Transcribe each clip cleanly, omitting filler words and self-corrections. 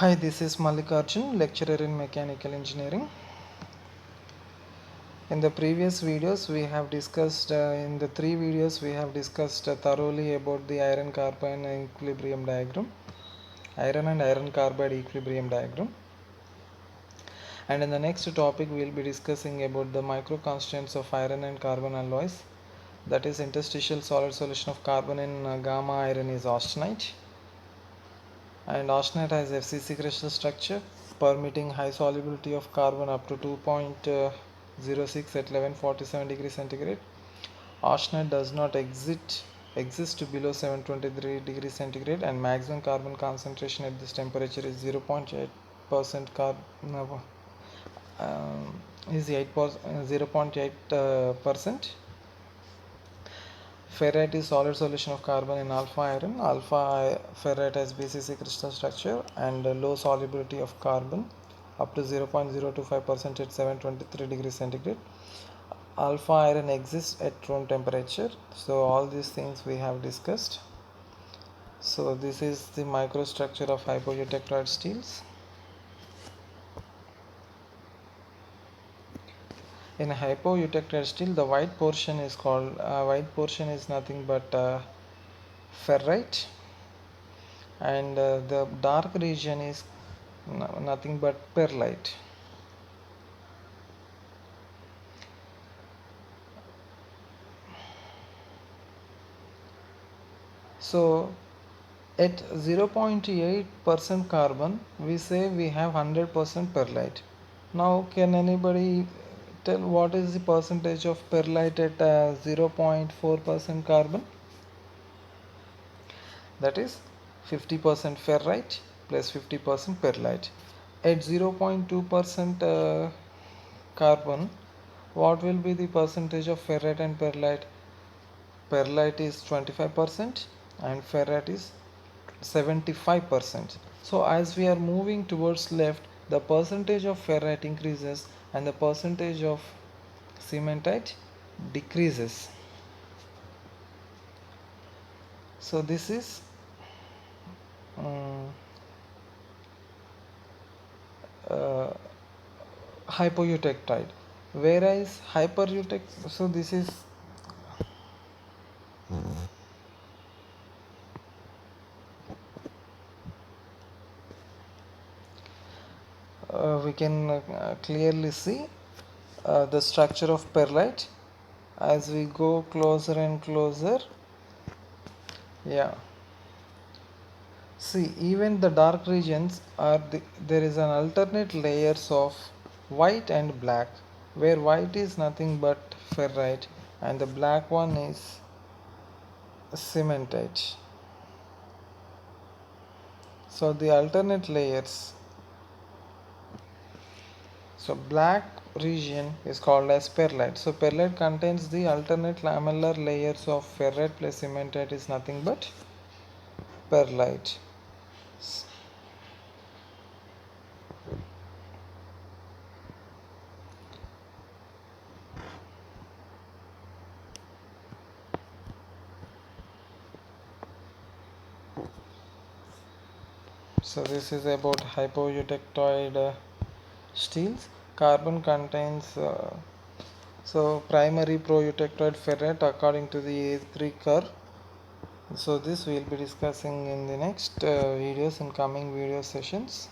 Hi, this is Mallikarjun, lecturer in mechanical engineering. In the previous videos, we have discussed, in the three videos, we have discussed thoroughly about the iron carbide equilibrium diagram, iron and iron carbide equilibrium diagram. And in the next topic, we will be discussing about the micro constants of iron and carbon alloys. That is, interstitial solid solution of carbon in gamma iron is austenite. And austenite has FCC crystal structure permitting high solubility of carbon up to 2.06 at 1147 degrees centigrade. Austenite does not exist below 723 degrees centigrade, and maximum carbon concentration at this temperature is 0.8% is 0.8%. Ferrite is solid solution of carbon in alpha iron. Alpha ferrite has BCC crystal structure and low solubility of carbon up to 0.025% at 723 degrees centigrade. Alpha iron exists at room temperature. So all these things we have discussed. So this is the microstructure of hypoeutectoid steels. In hypoeutectoid steel, the white portion is nothing but ferrite, and the dark region is nothing but perlite. So at 0.8% carbon, we say we have 100% perlite. Now can anybody tell what is the percentage of perlite at 0.4% carbon? That is 50% ferrite plus 50% perlite. At 0.2% carbon, what will be the percentage of ferrite and perlite? Perlite is 25% and ferrite is 75%. So as we are moving towards left, the percentage of ferrite increases and the percentage of cementite decreases. So this is hypoeutectoid, whereas so this is we can clearly see the structure of perlite as we go closer and closer. Yeah, see, even the dark regions there is an alternate layers of white and black, where white is nothing but ferrite and the black one is cementite. So the alternate layers, so black region is called as perlite. So perlite contains the alternate lamellar layers of ferrite plus cementite is nothing but perlite. So this is about hypoeutectoid steels. Carbon contains so primary proeutectoid ferrite according to the A3 curve. So this we will be discussing in the next videos, in coming video sessions.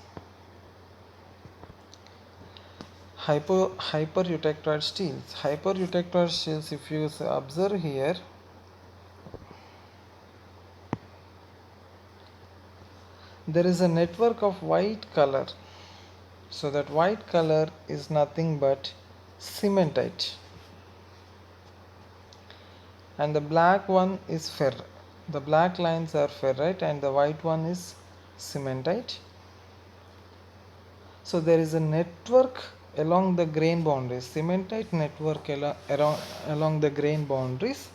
Hypereutectoid steels. Hypereutectoid steels, if you observe here, there is a network of white color. So that white color is nothing but cementite, and the black one is the black lines are ferrite and the white one is cementite. So there is a network along the grain boundaries, cementite network along the grain boundaries.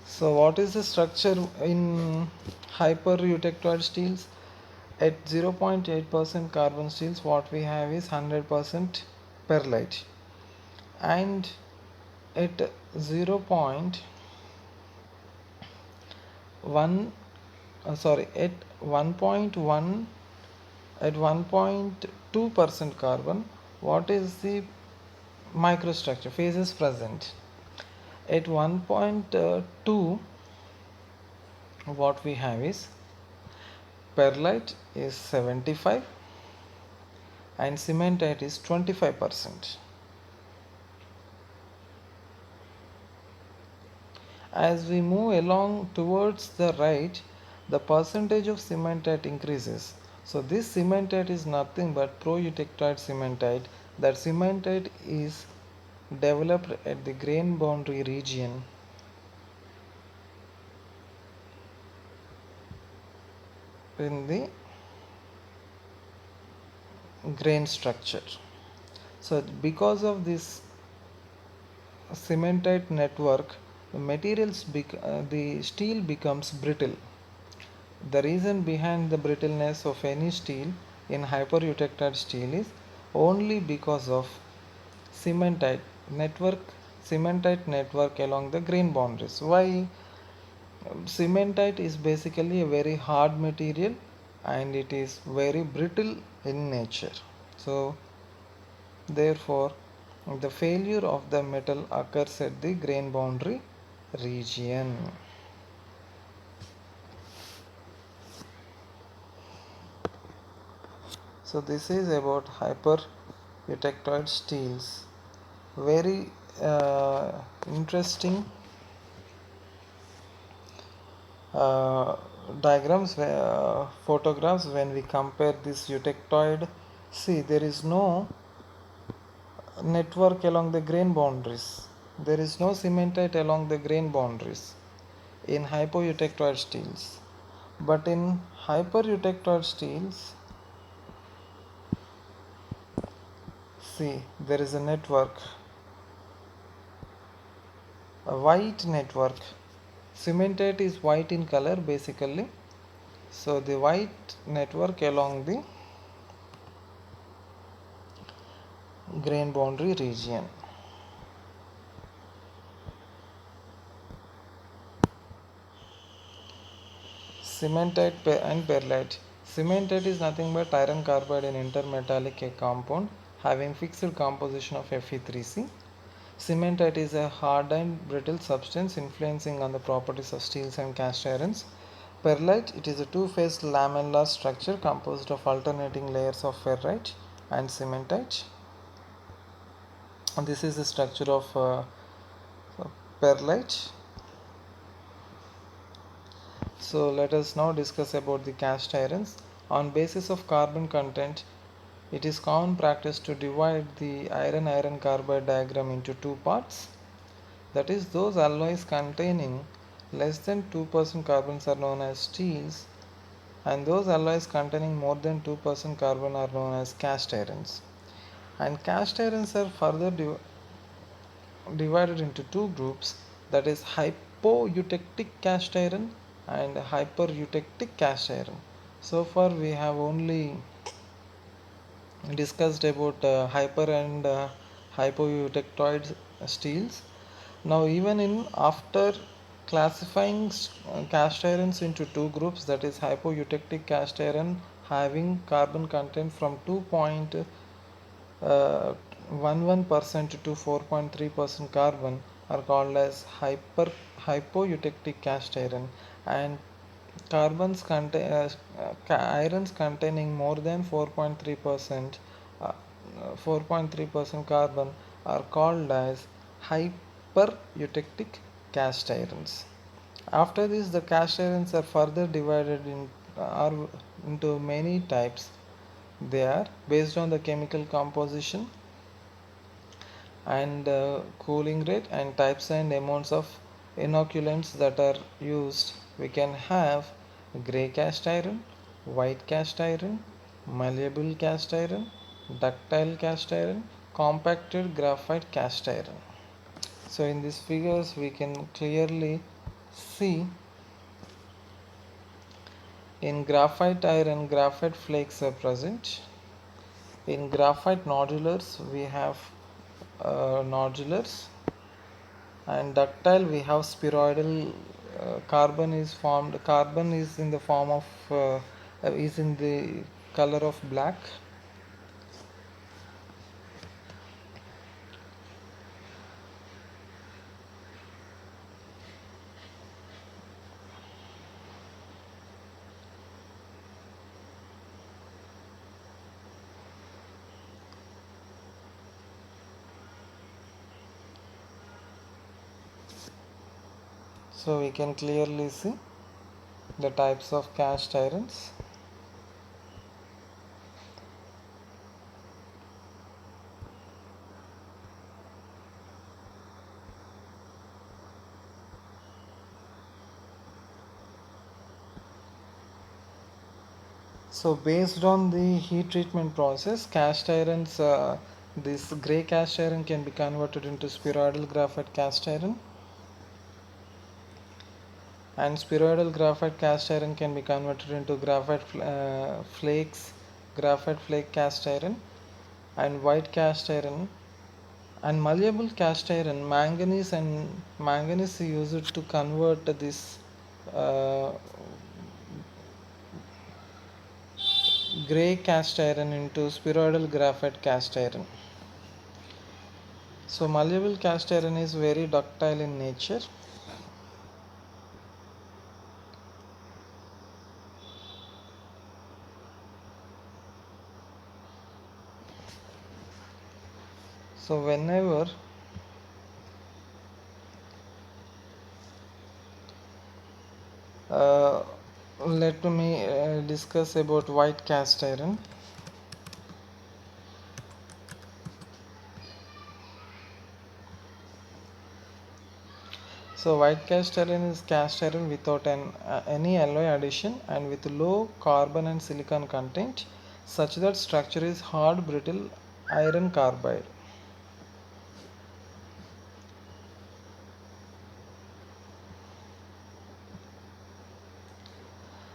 So what is the structure in hypereutectoid steels? At 0.8% carbon steels, what we have is 100% perlite, and at 0.1 at 1.1 At 1.2% carbon, what is the microstructure phase is present? At 1.2, what we have is perlite is 75 and cementite is 25%. As we move along towards the right, the percentage of cementite increases. So this cementite is nothing but pro-eutectoid cementite. That cementite is developed at the grain boundary region in the grain structure. So because of this cementite network, the steel becomes brittle. The reason behind the brittleness of any steel in hypereutected steel is only because of cementite network cementite network along the grain boundaries. Why? Cementite is basically a very hard material and it is very brittle in nature. So therefore the failure of the metal occurs at the grain boundary region. So this is about hypereutectoid steels. Very interesting uh, photographs when we compare this eutectoid. See, there is no network along the grain boundaries. There is no cementite along the grain boundaries in hypoeutectoid steels. But in hypereutectoid steels, see, there is a network, a white network. Cementite is white in color basically. So the white network along the grain boundary region. Cementite and perlite. Cementite is nothing but iron carbide in intermetallic compound having fixed composition of Fe3C. Cementite is a hard and brittle substance influencing on the properties of steels and cast irons. Perlite, it is a two-phase lamellar structure composed of alternating layers of ferrite and cementite. And this is the structure of perlite. So let us now discuss about the cast irons. On basis of carbon content, it is common practice to divide the iron carbide diagram into two parts. That is, those alloys containing less than 2% carbons are known as steels and those alloys containing more than 2% carbon are known as cast irons. And cast irons are further divided into two groups, that is hypoeutectic cast iron and hypereutectic cast iron. So far we have only discussed about hyper and hypoeutectoid steels. Now even in after classifying cast irons into two groups, that is hypoeutectic cast iron having carbon content from 2.11% to 4.3% carbon are called as hypoeutectic cast iron, and irons containing more than 4.3% carbon are called as hypereutectic cast irons. After this, the cast irons are further divided into many types. They are based on the chemical composition and cooling rate and types and amounts of inoculants that are used. We can have grey cast iron, white cast iron, malleable cast iron, ductile cast iron, compacted graphite cast iron. So in these figures we can clearly see in graphite iron graphite flakes are present. In graphite nodulars we have nodulars, and ductile we have spheroidal. Carbon is in the form of is in the color of black. So we can clearly see the types of cast irons. So based on the heat treatment process, cast irons, this gray cast iron can be converted into spheroidal graphite cast iron, and spheroidal graphite cast iron can be converted into graphite flake cast iron, and white cast iron, and malleable cast iron. Manganese is used to convert this uh, gray cast iron into spheroidal graphite cast iron. So malleable cast iron is very ductile in nature. So whenever uh, let me discuss about white cast iron. So white cast iron is cast iron without any alloy addition and with low carbon and silicon content, such that structure is hard brittle iron carbide.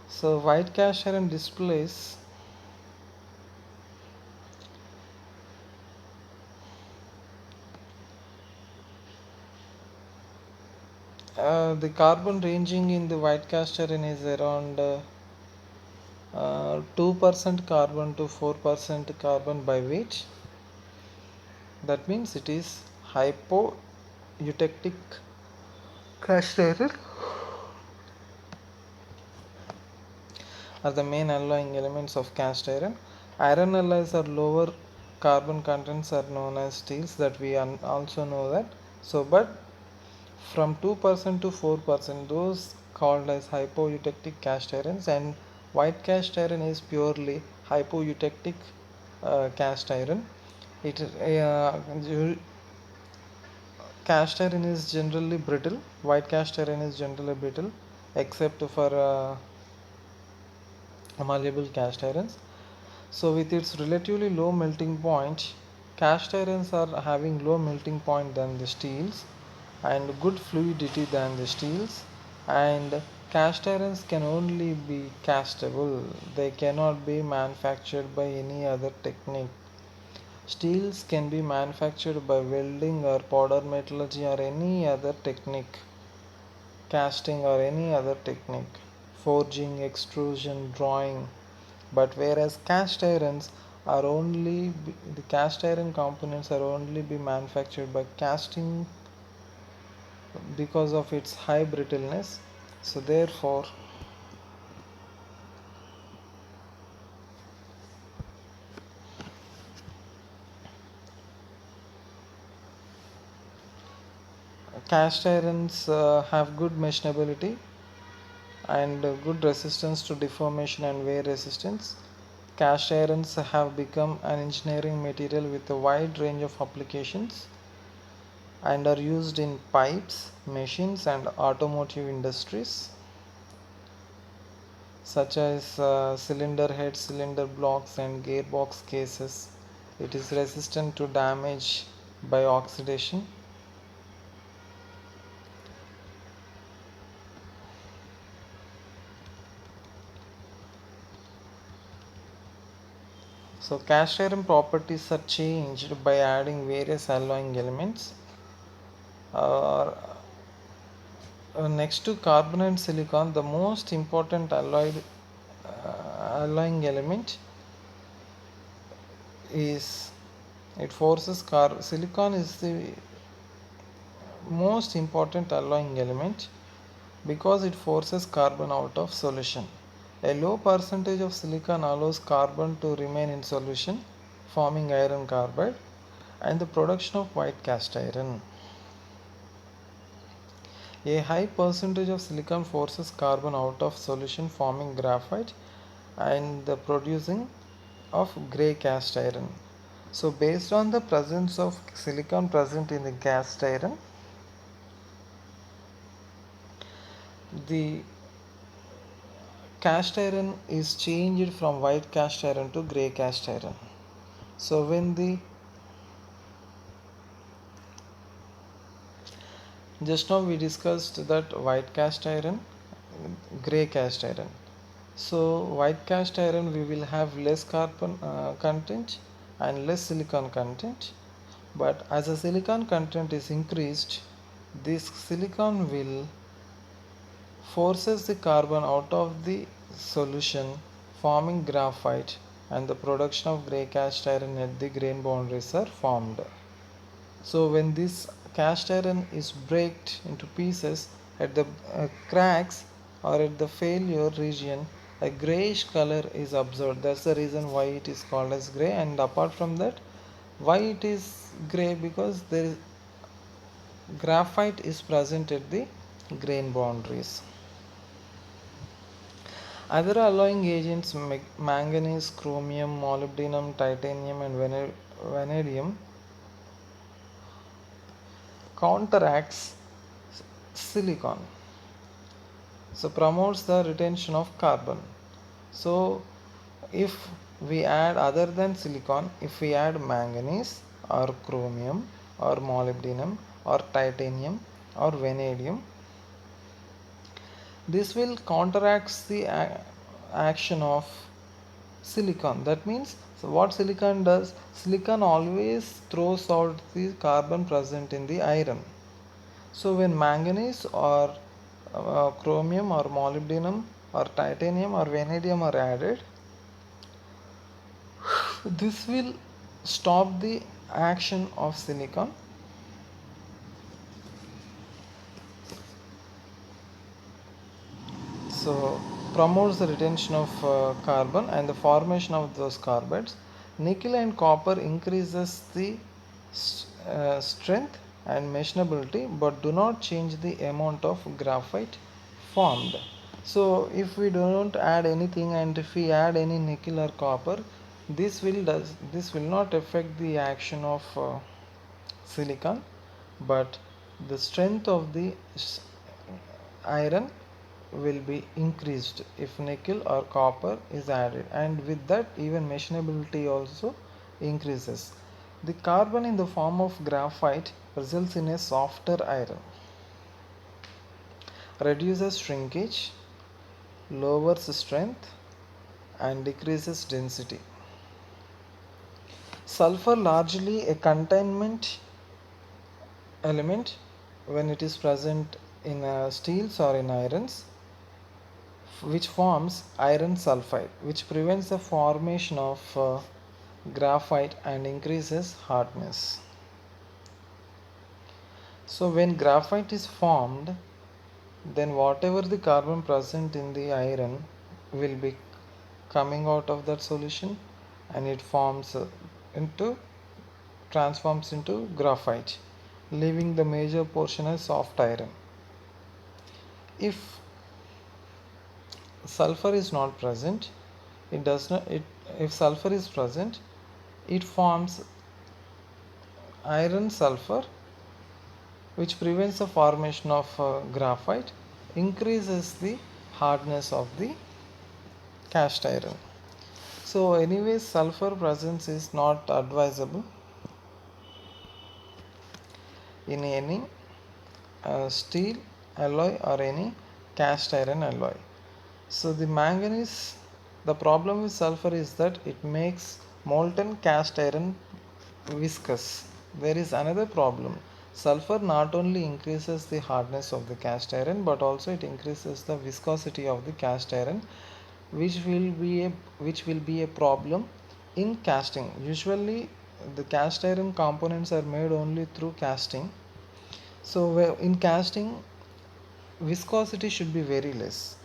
So white cast iron displays the carbon ranging in the white cast iron is around 2% carbon to 4% carbon by weight. That means it is hypoeutectic cast iron are the main alloying elements of cast iron. Iron alloys are lower carbon contents are known as steels, that we also know that. So but from 2% to 4%, those called as hypoeutectic cast irons, and white cast iron is purely hypoeutectic cast iron. It cast iron is generally brittle. White cast iron is generally brittle, except for malleable cast irons. So with its relatively low melting point, cast irons are having low melting point than the steels and good fluidity than the steels, and cast irons can only be castable. They cannot be manufactured by any other technique. Steels can be manufactured by welding or powder metallurgy or any other technique, casting or any other technique, forging, extrusion, drawing. But whereas cast irons are only the cast iron components are only be manufactured by casting because of its high brittleness. So therefore cast irons have good machinability and good resistance to deformation and wear resistance. Cast irons have become an engineering material with a wide range of applications and are used in pipes, machines, and automotive industries such as cylinder heads, cylinder blocks, and gearbox cases. It is resistant to damage by oxidation. So cast iron properties are changed by adding various alloying elements. Uh, Next to carbon and silicon, the most important alloying element is it forces silicon is the most important alloying element because it forces carbon out of solution. A low percentage of silicon allows carbon to remain in solution, forming iron carbide and the production of white cast iron. A high percentage of silicon forces carbon out of solution, forming graphite and the producing of grey cast iron. So based on the presence of silicon present in the cast iron, the cast iron is changed from white cast iron to grey cast iron. So when the just now we discussed that white cast iron, grey cast iron. So white cast iron we will have less carbon content and less silicon content, but as the silicon content is increased, this silicon will forces the carbon out of the solution, forming graphite, and the production of grey cast iron at the grain boundaries are formed. So when this cast iron is breaked into pieces at the cracks or at the failure region, a grayish color is observed. That's the reason why it is called as gray. And apart from that, why it is gray? Because there is graphite is present at the grain boundaries. Other alloying agents, manganese, chromium, molybdenum, titanium, and vanadium, counteracts silicon. So promotes the retention of carbon. So if we add other than silicon, if we add manganese or chromium or molybdenum or titanium or vanadium, this will counteract the action of silicon. That means, so what silicon does, silicon always throws out the carbon present in the iron. So when manganese or chromium or molybdenum or titanium or vanadium are added, this will stop the action of silicon. So promotes the retention of carbon and the formation of those carbides. Nickel and copper increases the strength and machinability, but do not change the amount of graphite formed. So if we don't add anything and if we add any nickel or copper, this will not affect the action of silicon, but the strength of the iron will be increased if nickel or copper is added, and with that even machinability also increases. The carbon in the form of graphite results in a softer iron, reduces shrinkage, lowers strength and decreases density. Sulfur, largely a containment element when it is present in steels or in irons, which forms iron sulfide, which prevents the formation of graphite and increases hardness. So when graphite is formed, then whatever the carbon present in the iron will be coming out of that solution, and it transforms into graphite, leaving the major portion as soft iron. If sulfur is not present, if sulfur is present, it forms iron sulfur, which prevents the formation of graphite, increases the hardness of the cast iron. So anyways, sulfur presence is not advisable in any steel alloy or any cast iron alloy. So the manganese, the problem with sulfur is that it makes molten cast iron viscous. There is another problem. Sulfur not only increases the hardness of the cast iron, but also it increases the viscosity of the cast iron, which will be a problem In casting, usually the cast iron components are made only through casting. So in casting, viscosity should be very less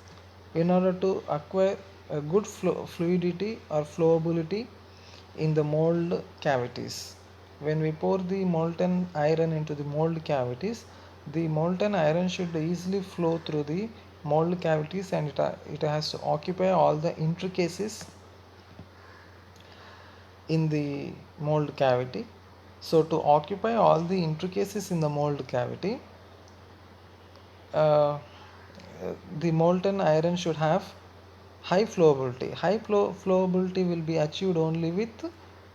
in order to acquire a good fluidity or flowability in the mold cavities. When we pour the molten iron into the mold cavities, the molten iron should easily flow through the mold cavities, and it has to occupy all the intricacies in the mold cavity. So to occupy all the intricacies in the mold cavity, uh, the molten iron should have high flowability. High flowability will be achieved only with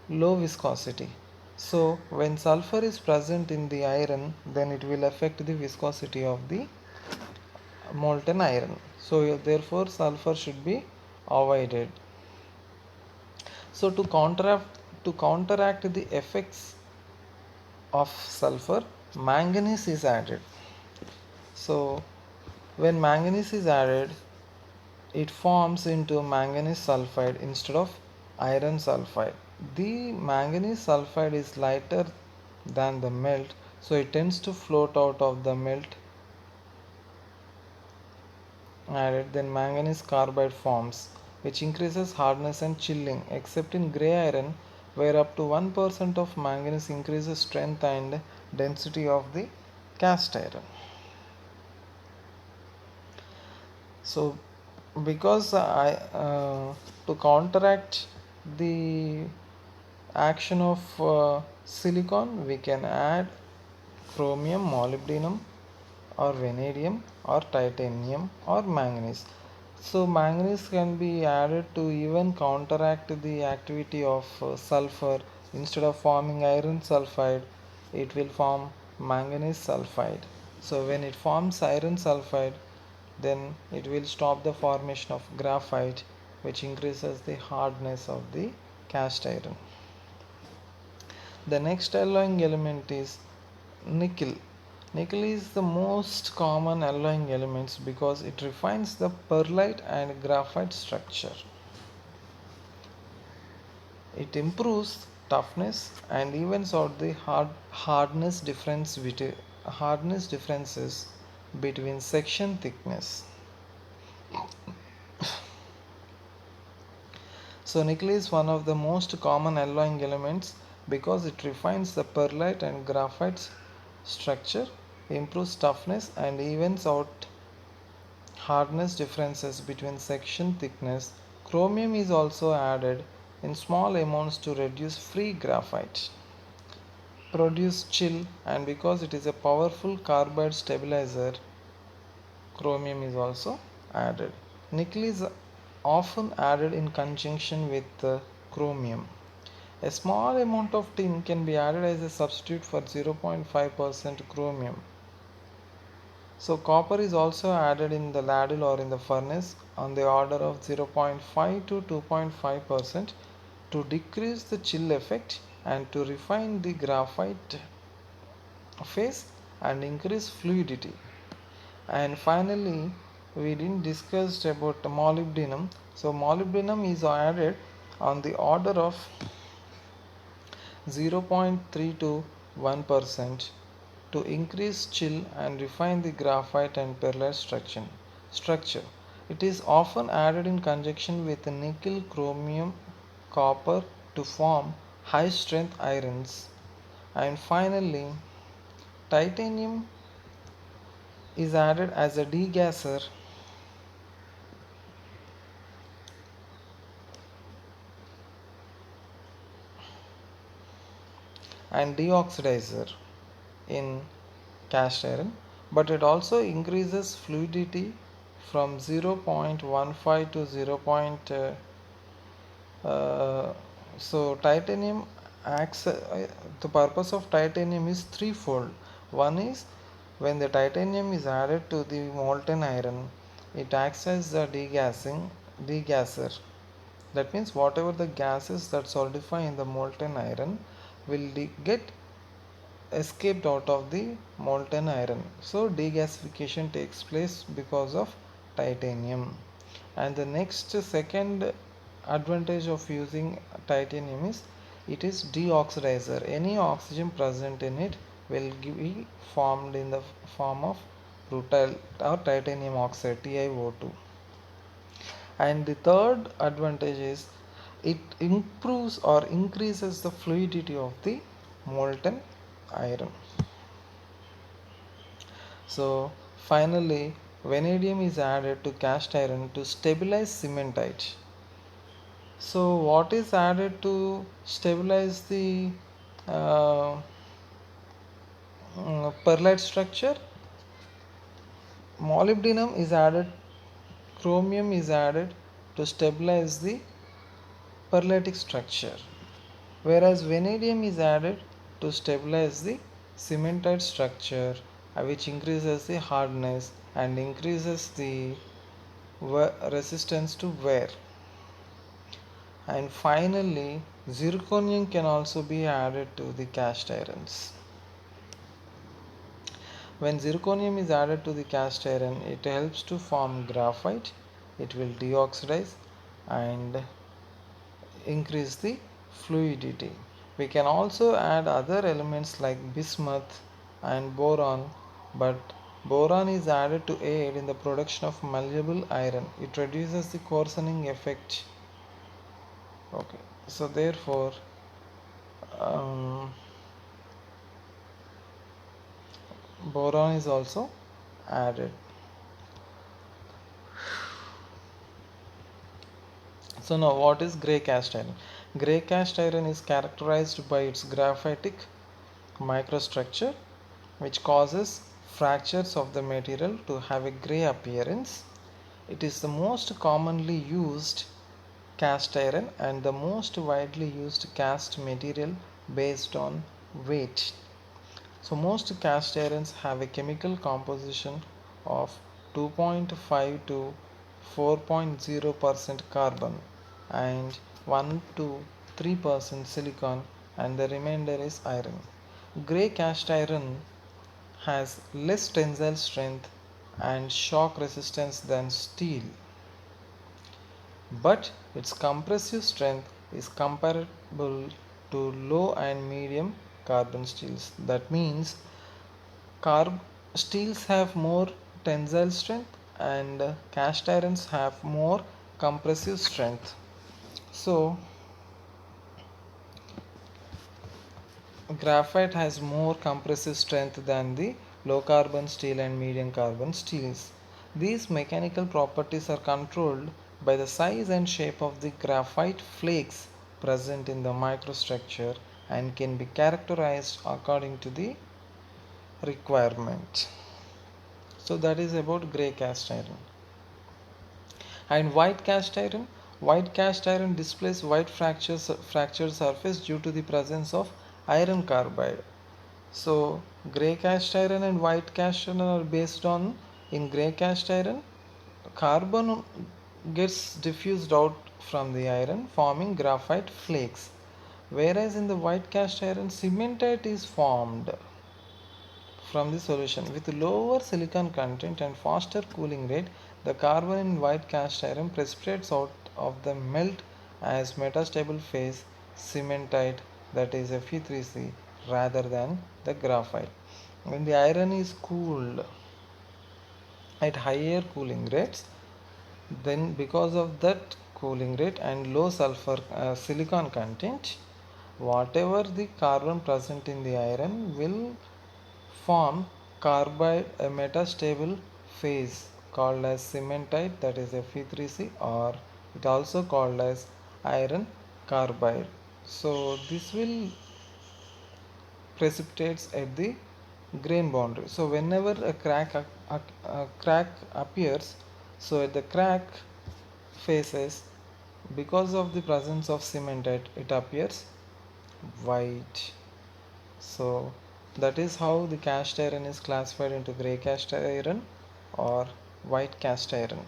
low viscosity. So when sulfur is present in the iron, then it will affect the viscosity of the molten iron. So therefore sulfur should be avoided. So to counteract the effects of sulfur, manganese is added. So when manganese is added, it forms into manganese sulfide instead of iron sulfide. The manganese sulfide is lighter than the melt, so it tends to float out of the melt added. Then manganese carbide forms, which increases hardness and chilling, except in gray iron, where up to 1% of manganese increases strength and density of the cast iron. So because to counteract the action of silicon, we can add chromium, molybdenum, or vanadium, or titanium, or manganese. So manganese can be added to even counteract the activity of sulfur. Instead of forming iron sulfide, it will form manganese sulfide. So when it forms iron sulfide, then it will stop the formation of graphite, which increases the hardness of the cast iron. The next alloying element is nickel. Nickel is the most common alloying elements because it refines the pearlite and graphite structure. It improves toughness and evens out the hardness differences between section thickness. So nickel is one of the most common alloying elements because it refines the pearlite and graphite structure, improves toughness, and evens out hardness differences between section thickness. Chromium is also added in small amounts to reduce free graphite, produce chill, and because it is a powerful carbide stabilizer, chromium is also added. Nickel is often added in conjunction with chromium. A small amount of tin can be added as a substitute for 0.5% chromium. So copper is also added in the ladle or in the furnace on the order of 0.5 to 2.5% to decrease the chill effect and to refine the graphite phase and increase fluidity. And finally, we didn't discuss about molybdenum. So molybdenum is added on the order of 0.3 to 1% to increase chill and refine the graphite and pearlite structure. It is often added in conjunction with nickel, chromium, copper to form high strength irons. And finally, titanium is added as a degasser and deoxidizer in cast iron, but it also increases fluidity from 0.15 to 0. So titanium acts, the purpose of titanium is threefold. One is when the titanium is added to the molten iron, it acts as a degasser. That means whatever the gases that solidify in the molten iron will get escaped out of the molten iron. So degasification takes place because of titanium. And the next second advantage of using titanium is it is deoxidizer. Any oxygen present in it will be formed in the form of rutile or titanium oxide, TiO2. And the third advantage is it improves or increases the fluidity of the molten iron. So finally, vanadium is added to cast iron to stabilize cementite. So what is added to stabilize the uh, pearlite structure? Molybdenum is added, chromium is added to stabilize the pearlitic structure, whereas vanadium is added to stabilize the cementite structure, which increases the hardness and increases the resistance to wear. And finally, zirconium can also be added to the cast irons. When zirconium is added to the cast iron, it helps to form graphite. It will deoxidize and increase the fluidity. We can also add other elements like bismuth and boron, but boron is added to aid in the production of malleable iron. It reduces the coarsening effect. Okay, so therefore um, boron is also added. So now what is grey cast iron? Grey cast iron is characterized by its graphitic microstructure, which causes fractures of the material to have a grey appearance. It is the most commonly used cast iron and the most widely used cast material based on weight. So most cast irons have a chemical composition of 2.5 to 4.0% carbon and 1 to 3% silicon, and the remainder is iron. Grey cast iron has less tensile strength and shock resistance than steel, but its compressive strength is comparable to low and medium carbon steels. That means steels have more tensile strength and cast irons have more compressive strength. So graphite has more compressive strength than the low carbon steel and medium carbon steels. These mechanical properties are controlled by the size and shape of the graphite flakes present in the microstructure and can be characterized according to the requirement. So that is about grey cast iron. And white cast iron. White cast iron displays white fractured surface due to the presence of iron carbide. So grey cast iron and white cast iron are based on, in grey cast iron, carbon gets diffused out from the iron forming graphite flakes, whereas in the white cast iron cementite is formed from the solution. With lower silicon content and faster cooling rate, the carbon in white cast iron precipitates out of the melt as metastable phase cementite, that is Fe3C, rather than the graphite. When the iron is cooled at higher cooling rates, then because of that cooling rate and low sulfur silicon content, whatever the carbon present in the iron will form carbide a metastable phase called as cementite, that is Fe3C, or it also called as iron carbide. So this will precipitates at the grain boundary. So whenever a crack appears, so at the crack faces, because of the presence of cementite, it appears white. So that is how the cast iron is classified into grey cast iron or white cast iron.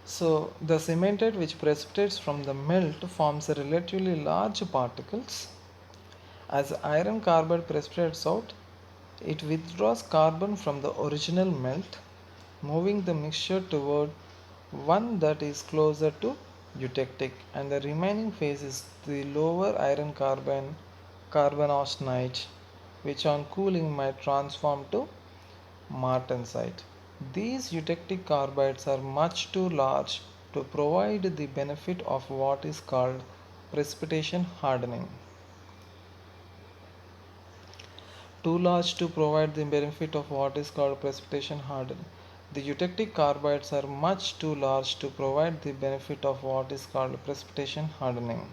So the cementite which precipitates from the melt forms a relatively large particles. As iron carbide precipitates out, It withdraws carbon from the original melt, moving the mixture toward one that is closer to eutectic, and the remaining phase is the lower iron carbon austenite, which on cooling might transform to martensite. These eutectic carbides are much too large to provide the benefit of what is called precipitation hardening. Too large to provide the benefit of what is called precipitation hardening. The eutectic carbides are much too large to provide the benefit of what is called precipitation hardening.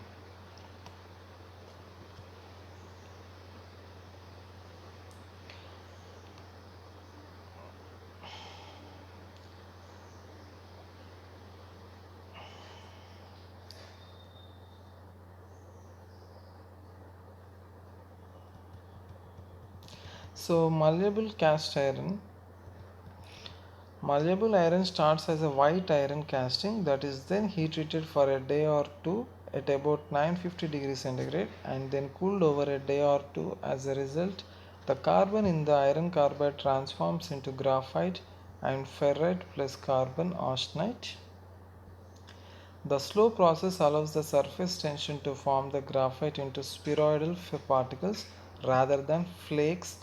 So malleable iron starts as a white iron casting that is then heat treated for a day or two at about 950 degrees centigrade and then cooled over a day or two. As a result, the carbon in the iron carbide transforms into graphite and ferrite plus carbon austenite. The slow process allows the surface tension to form the graphite into spheroidal particles rather than flakes.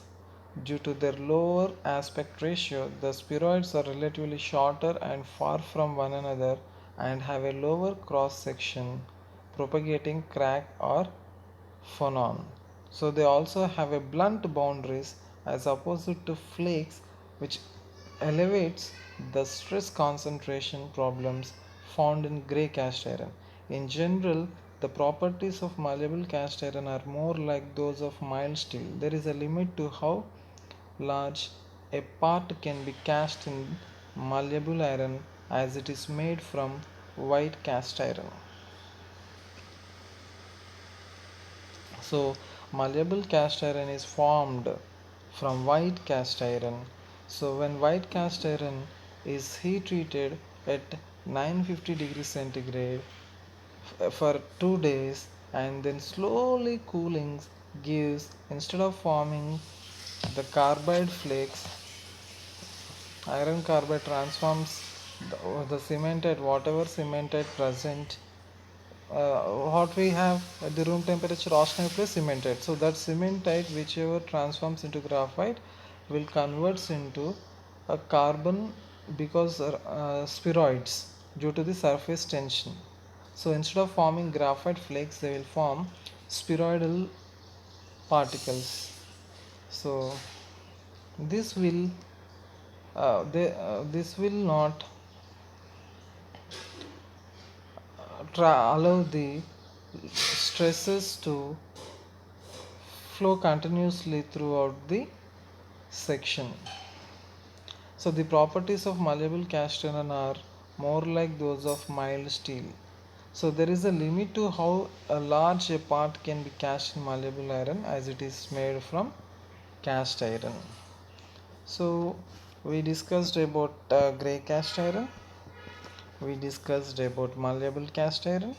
Due to their lower aspect ratio, the spheroids are relatively shorter and far from one another and have a lower cross section, propagating crack or phonon. So they also have a blunt boundaries as opposed to flakes, which elevates the stress concentration problems found in grey cast iron. In general, the properties of malleable cast iron are more like those of mild steel. There is a limit to how large a part can be cast in malleable iron as it is made from white cast iron. So, malleable cast iron is formed from white cast iron. So, when white cast iron is heat treated at 950 degrees centigrade for 2 days and then slowly cooling gives, instead of forming the carbide flakes, iron carbide transforms the cementite, whatever cementite present, what we have at the room temperature austenite plus cementite. So that cementite, whichever transforms into graphite, will converts into a carbon because spheroids due to the surface tension. So instead of forming graphite flakes, they will form spheroidal particles. So this will this will not allow the stresses to flow continuously throughout the section. So the properties of malleable cast iron are more like those of mild steel. So there is a limit to how a large a part can be cast in malleable iron as it is made from cast iron. So we discussed about grey cast iron, we discussed about malleable cast iron,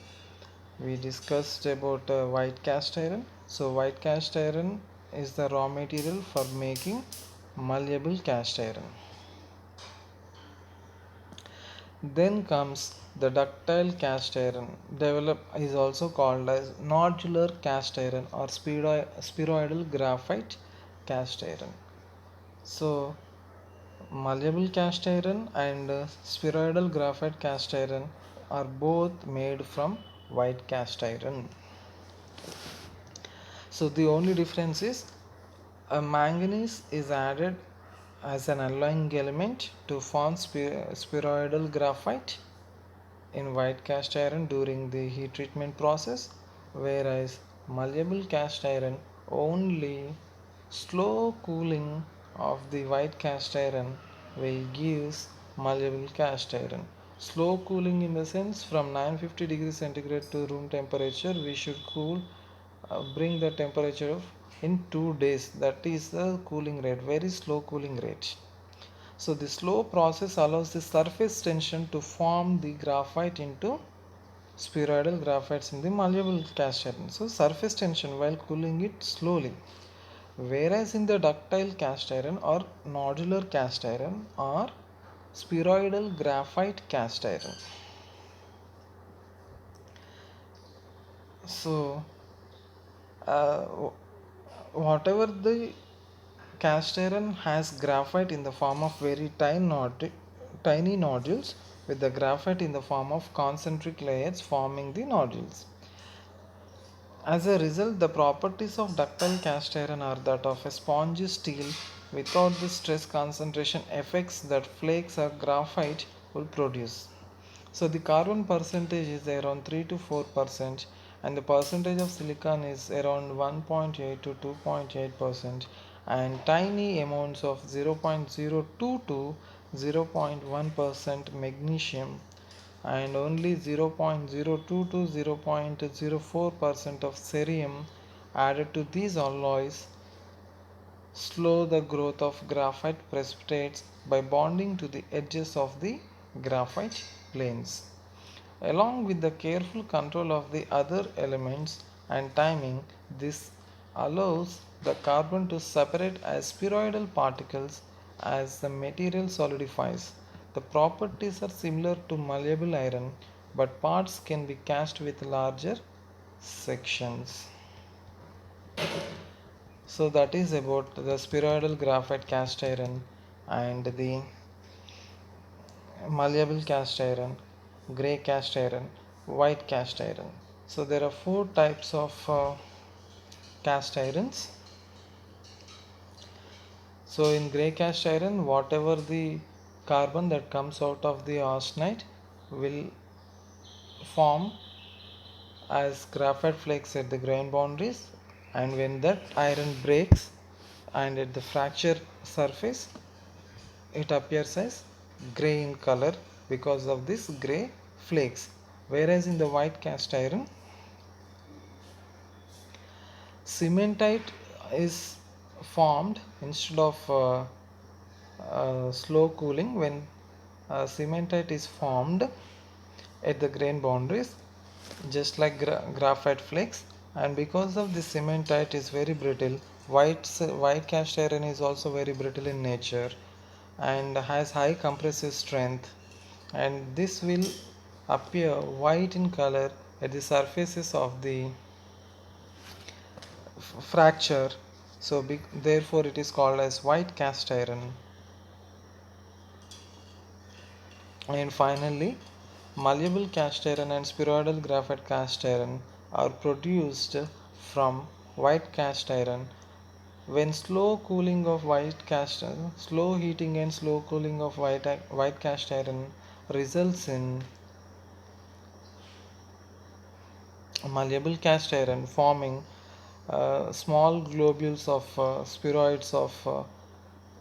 we discussed about white cast iron. So white cast iron is the raw material for making malleable cast iron. Then comes the ductile cast iron. Develop is also called as nodular cast iron or spheroidal graphite cast iron. So malleable cast iron and spheroidal graphite cast iron are both made from white cast iron. So the only difference is a manganese is added as an alloying element to form spheroidal graphite in white cast iron during the heat treatment process, whereas malleable cast iron only slow cooling of the white cast iron will gives malleable cast iron. Slow cooling in the sense from 950 degrees centigrade to room temperature, we should bring the temperature in 2 days. That is the cooling rate, very slow cooling rate. So the slow process allows the surface tension to form the graphite into spheroidal graphites in the malleable cast iron. So surface tension while cooling it slowly. whereas in the ductile cast iron or nodular cast iron or spheroidal graphite cast iron. So uh, whatever the cast iron has graphite in the form of very tiny nodules, with the graphite in the form of concentric layers forming the nodules. As a result, the properties of ductile cast iron are that of a spongy steel without the stress concentration effects that flakes or graphite will produce. So the carbon percentage is around 3 to 4%, and the percentage of silicon is around 1.8 to 2.8%, and tiny amounts of 0.02 to 0.1% magnesium and only 0.02 to 0.04% of cerium added to these alloys slow the growth of graphite precipitates by bonding to the edges of the graphite planes. Along with the careful control of the other elements and timing, this allows the carbon to separate as spheroidal particles as the material solidifies. The properties are similar to malleable iron, but parts can be cast with larger sections. So that is about the spheroidal graphite cast iron and the malleable cast iron, grey cast iron, white cast iron. So there are four types of cast irons. So in grey cast iron, whatever the carbon that comes out of the austenite will form as graphite flakes at the grain boundaries, and when that iron breaks and at the fracture surface, it appears as grey in color because of this grey flakes. Whereas in the white cast iron, cementite is formed instead of slow cooling. When cementite is formed at the grain boundaries, just like graphite flakes, and because of the cementite is very brittle, white cast iron is also very brittle in nature and has high compressive strength, and this will appear white in color at the surfaces of the fracture. So therefore it is called as white cast iron. And finally, malleable cast iron and spheroidal graphite cast iron are produced from white cast iron. When slow cooling of white cast iron, slow heating and slow cooling of white cast iron results in malleable cast iron forming small globules of spheroids of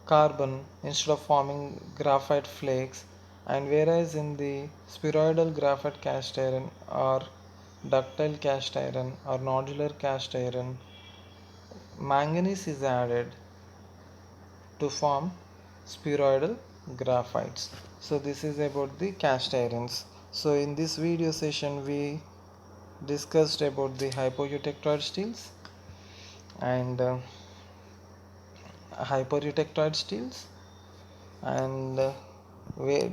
carbon instead of forming graphite flakes, and whereas in the spheroidal graphite cast iron or ductile cast iron or nodular cast iron, manganese is added to form spheroidal graphites. So this is about the cast irons. So in this video session we discussed about the hypoeutectoid steels and hypereutectoid steels and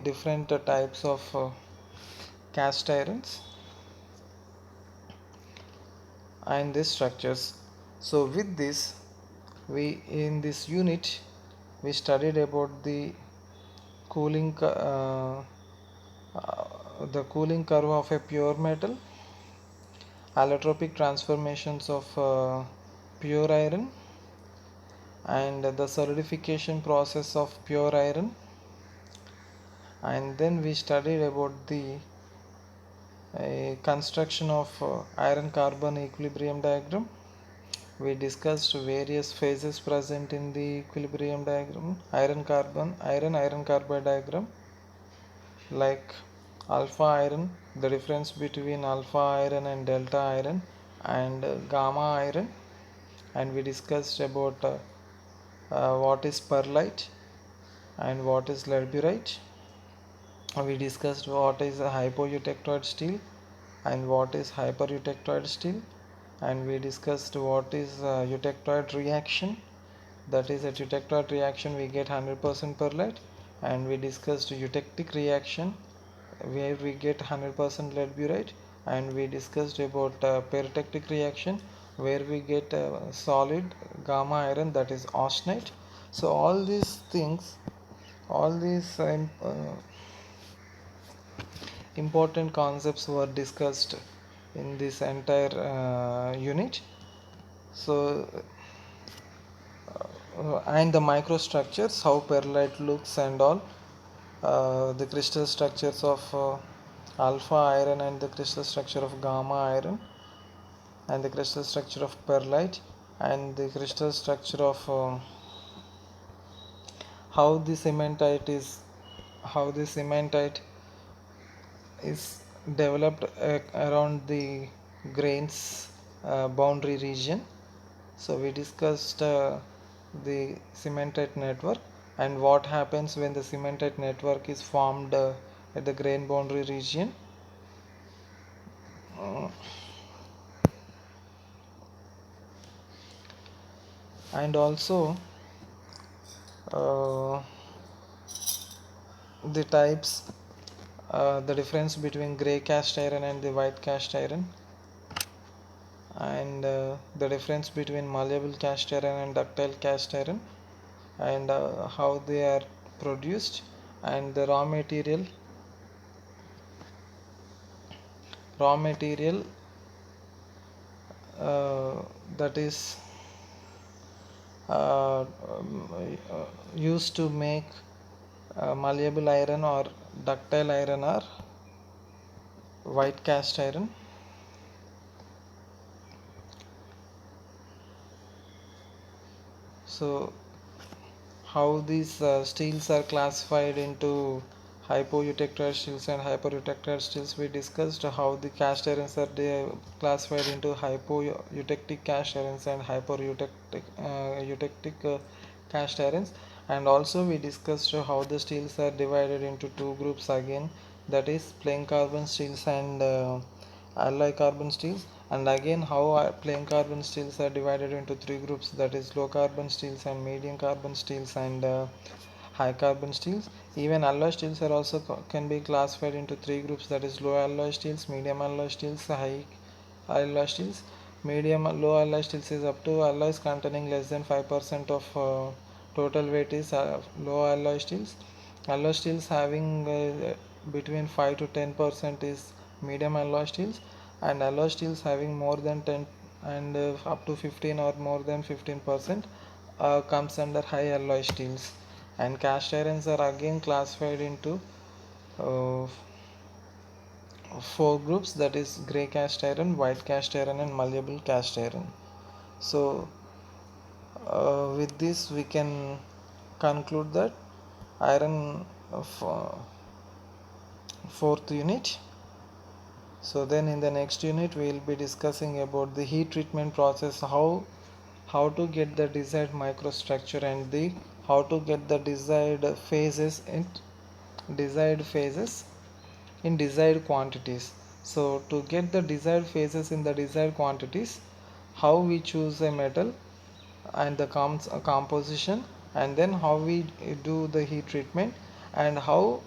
different types of cast irons and these structures. So with this, we in this unit we studied about cooling uh, the cooling curve of a pure metal, allotropic transformations of pure iron, and the solidification process of pure iron, and then we studied about the construction of iron carbon equilibrium diagram. We discussed various phases present in the equilibrium diagram, iron carbide diagram, like alpha iron, the difference between alpha iron and delta iron, and gamma iron, and we discussed about what is perlite and what is leadburite. We discussed what is a hypoeutectoid steel and what is hypereutectoid steel, and we discussed what is eutectoid reaction that is at eutectite reaction we get 100% perlite, and we discussed eutectic reaction where we get 100% lead burite, and we discussed about peritectic reaction where we get solid gamma iron, that is austenite. So all these things, all these important concepts were discussed in this entire unit. So and the microstructures, how perlite looks and all, the crystal structures of alpha iron and the crystal structure of gamma iron and the crystal structure of perlite and the crystal structure of how the cementite is, how the cementite is developed around the grains boundary region. So we discussed the cementite network and what happens when the cementite network is formed at the grain boundary region. And also uh, the types, the difference between grey cast iron and the white cast iron, and the difference between malleable cast iron and ductile cast iron, and how they are produced, and the raw material that is used to make malleable iron or ductile iron or white cast iron. So how these steels are classified into hypoeutectite steels and hypereutectite steels, we discussed how the cast irons are classified into hypoeutectic cast irons and eutectic cast irons, and also we discussed how the steels are divided into two groups again, that is plain carbon steels and alloy carbon steels, and again how plain carbon steels are divided into three groups, that is low carbon steels and medium carbon steels and high carbon steels. Even alloy steels are also can be classified into three groups, that is low alloy steels, medium alloy steels, high alloy steels. Medium low alloy steels is up to alloys containing less than 5% of total weight is low alloy steels. Alloy steels having between 5 to 10% is medium alloy steels, and alloy steels having more than 10 and up to 15 or more than 15% comes under high alloy steels. And cast irons are again classified into uh, four groups, that is grey cast iron, white cast iron and malleable cast iron. So with this we can conclude that iron of fourth unit. So then in the next unit we will be discussing about the heat treatment process, how to get the desired microstructure and the how to get the desired phases in desired quantities. So to get the desired phases in the desired quantities, how we choose a metal and the composition, and then how we do the heat treatment, and how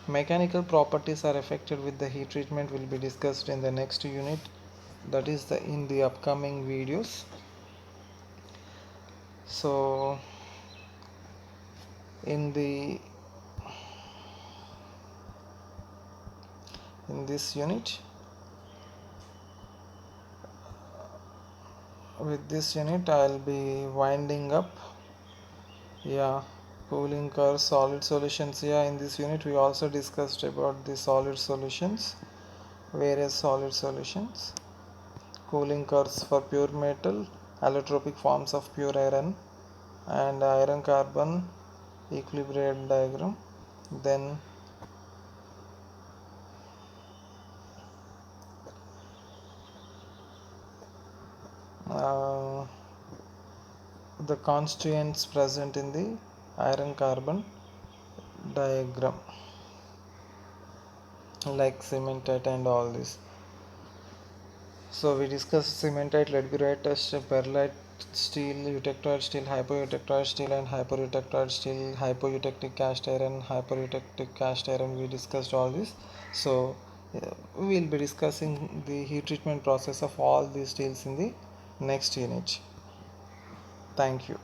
mechanical properties are affected with the heat treatment will be discussed in the next unit, that is in the upcoming videos. So in this unit, with this unit I'll be winding up. Yeah, cooling curves, solid solutions. Yeah, in this unit we also discussed about the solid solutions, various solid solutions, cooling curves for pure metal, allotropic forms of pure iron, and iron carbon equilibrium diagram. Then uh, the constituents present in the iron carbon diagram, like cementite and all this. So we discussed cementite, lead burite test, perlite steel, eutectoid steel, hypoeutectoid steel, and hypereutectoid steel, hypoeutectic cast iron, hypereutectic cast iron. We discussed all this. So we will be discussing the heat treatment process of all these steels in the next unit. Thank you.